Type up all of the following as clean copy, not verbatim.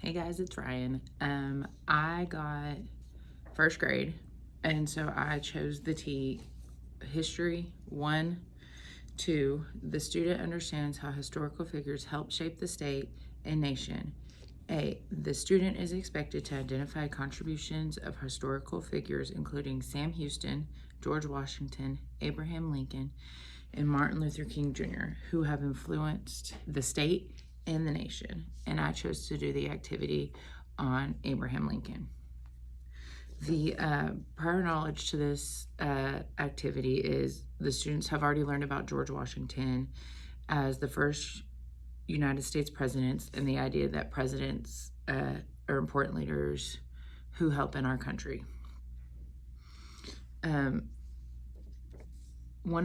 Hey guys, it's Ryan. I got first grade, and so I chose the T History 1, 2. The student understands how historical figures help shape the state and nation. A. The student is expected to identify contributions of historical figures including Sam Houston, George Washington, Abraham Lincoln, and Martin Luther King Jr., who have influenced the state and the nation. And I chose to do the activity on Abraham Lincoln. The prior knowledge to this activity is the students have already learned about George Washington as the first United States president, and the idea that presidents are important leaders who help in our country. One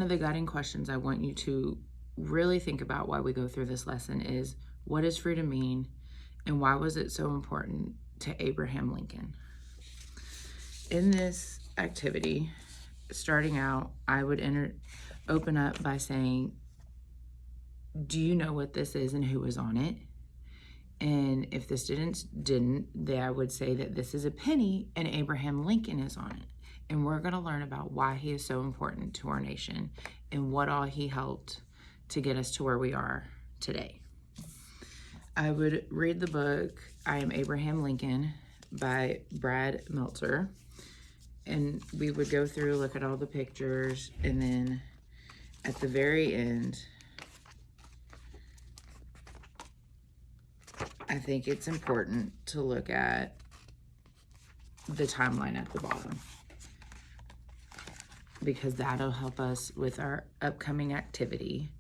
of the guiding questions I want you to really think about while we go through this lesson is, what does freedom mean, and why was it so important to Abraham Lincoln? In this activity, starting out, I would open up by saying, do you know what this is and who was on it? And if the students didn't, then I would say that this is a penny and Abraham Lincoln is on it. And we're going to learn about why he is so important to our nation and what all he helped to get us to where we are today. I would read the book, I Am Abraham Lincoln by Brad Meltzer. And we would go through, look at all the pictures, and then at the very end, I think it's important to look at the timeline at the bottom, because that'll help us with our upcoming activity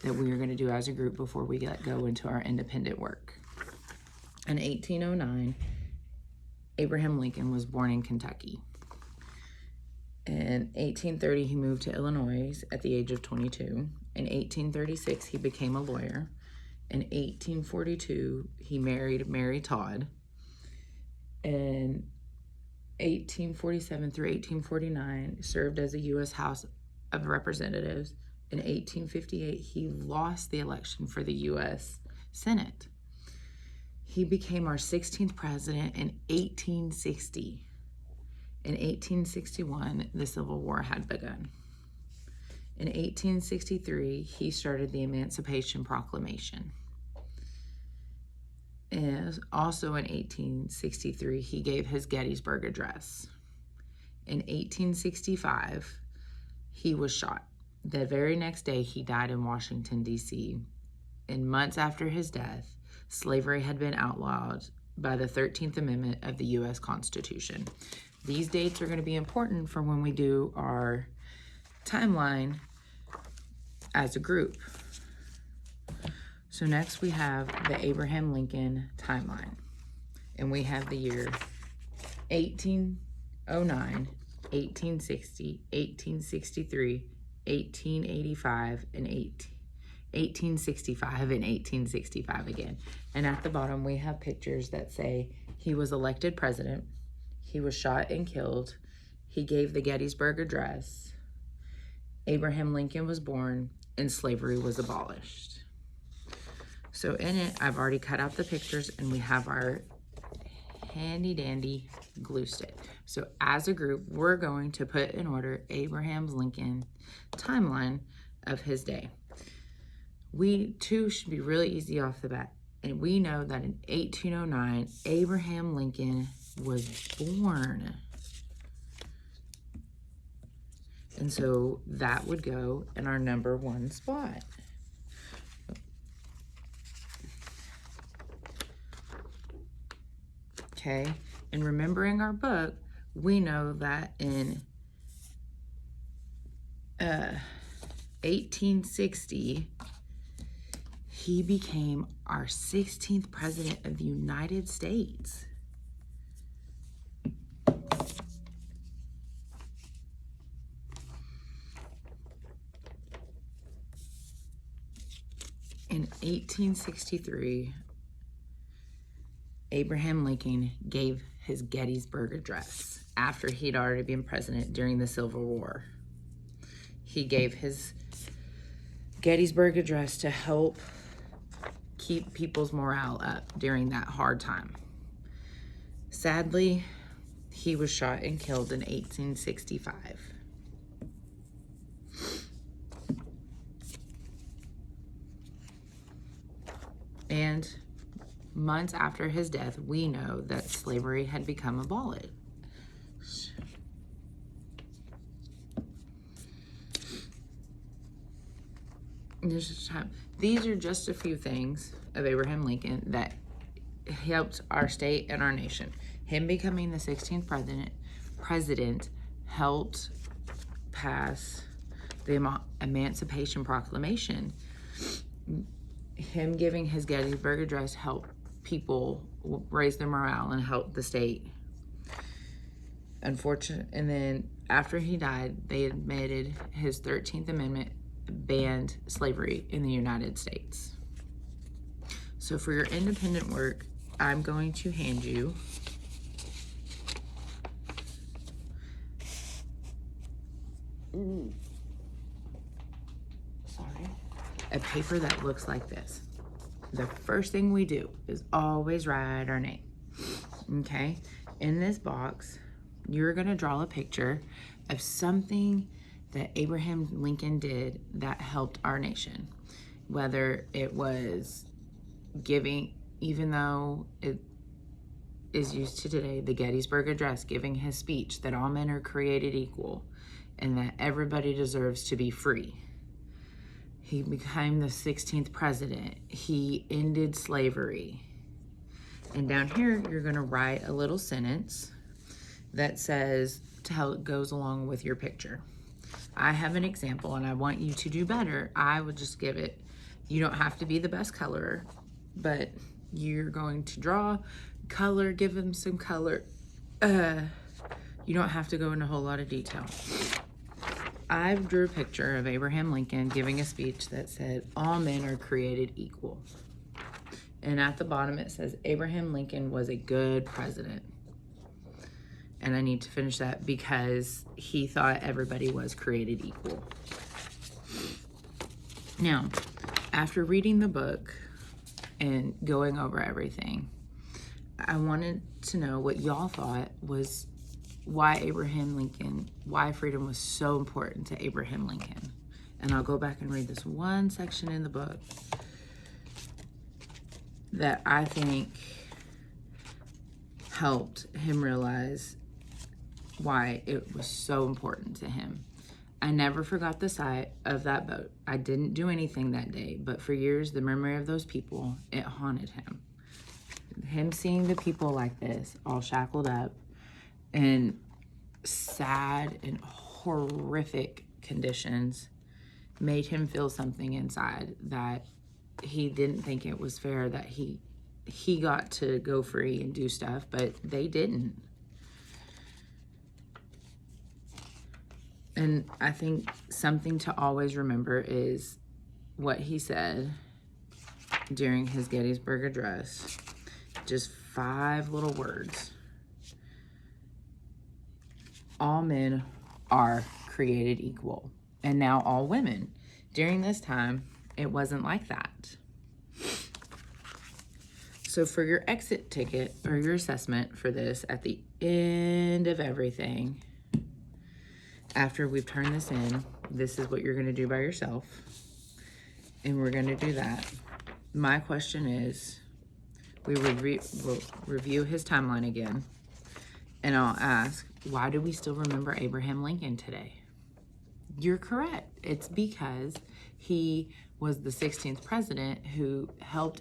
that we are going to do as a group before we go into our independent work. In 1809, Abraham Lincoln was born in Kentucky. In 1830, he moved to Illinois at the age of 22. In 1836, he became a lawyer. In 1842, he married Mary Todd. In 1847 through 1849, served as a U.S. House of Representatives. In 1858, he lost the election for the U.S. Senate. He became our 16th president in 1860. In 1861, the Civil War had begun. In 1863, he started the Emancipation Proclamation. And also in 1863, he gave his Gettysburg Address. In 1865, he was shot. The very next day, he died in Washington, D.C. And months after his death, slavery had been outlawed by the 13th Amendment of the U.S. Constitution. These dates are going to be important for when we do our timeline as a group. So next we have the Abraham Lincoln timeline. And we have the year 1809, 1860, 1863, 1885, and 1865, and 1865 again. And at the bottom we have pictures that say he was elected president, he was shot and killed, he gave the Gettysburg Address, Abraham Lincoln was born, and slavery was abolished. So in it, I've already cut out the pictures, and we have our handy dandy glue stick. So as a group, we're going to put in order Abraham Lincoln timeline of his day. We too should be really easy off the bat. And we know that in 1809, Abraham Lincoln was born. And so that would go in our number 1 spot. Okay, and remembering our book, we know that in 1860, he became our 16th president of the United States. In 1863, Abraham Lincoln gave his Gettysburg Address after he'd already been president during the Civil War. He gave his Gettysburg Address to help keep people's morale up during that hard time. Sadly, he was shot and killed in 1865. And months after his death, we know that slavery had become abolished. These are just a few things of Abraham Lincoln that helped our state and our nation. Him becoming the 16th president helped pass the Emancipation Proclamation. Him giving his Gettysburg Address helped people raise their morale and help the state. And then after he died, they admitted his 13th Amendment banned slavery in the United States. So for your independent work, I'm going to hand you a paper that looks like this. The first thing we do is always write our name. Okay? In this box, you're going to draw a picture of something that Abraham Lincoln did that helped our nation. Whether it was giving, even though it is used to today, the Gettysburg Address, giving his speech that all men are created equal and that everybody deserves to be free. He became the 16th president. He ended slavery. And down here, you're going to write a little sentence that says, to how it goes along with your picture. I have an example, and I want you to do better. I would just give it, you don't have to be the best colorer, but you're going to draw, color, give them some color. You don't have to go into a whole lot of detail. I drew a picture of Abraham Lincoln giving a speech that said, all men are created equal. And at the bottom it says, Abraham Lincoln was a good president. And I need to finish that because he thought everybody was created equal. Now, after reading the book and going over everything, I wanted to know what y'all thought was why freedom was so important to Abraham Lincoln. And I'll go back and read this one section in the book that I think helped him realize why it was so important to him. I never forgot the sight of that boat. I didn't do anything that day, but for years, the memory of those people, it haunted him. Him seeing the people like this, all shackled up in sad and horrific conditions, made him feel something inside that he didn't think it was fair that he got to go free and do stuff, but they didn't. And I think something to always remember is what he said during his Gettysburg Address. Just 5 little words. All men are created equal. And now all women. During this time, it wasn't like that. So for your exit ticket or your assessment for this, at the end of everything, after we've turned this in, this is what you're going to do by yourself. And we're going to do that. My question is, we'll review his timeline again. And I'll ask, why do we still remember Abraham Lincoln today? You're correct. It's because he was the 16th president who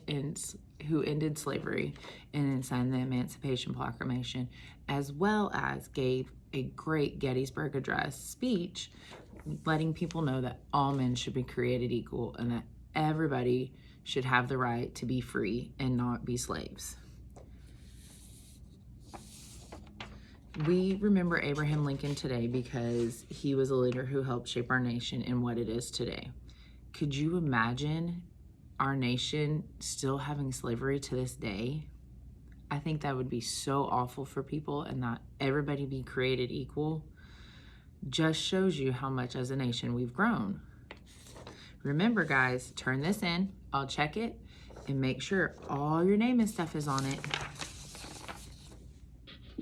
ended slavery and signed the Emancipation Proclamation, as well as gave a great Gettysburg Address speech, letting people know that all men should be created equal and that everybody should have the right to be free and not be slaves. We remember Abraham Lincoln today because he was a leader who helped shape our nation in what it is today. Could you imagine our nation still having slavery to this day? I think that would be so awful for people, and not everybody be created equal just shows you how much as a nation we've grown. Remember, guys, turn this in. I'll check it. and make sure all your name and stuff is on it.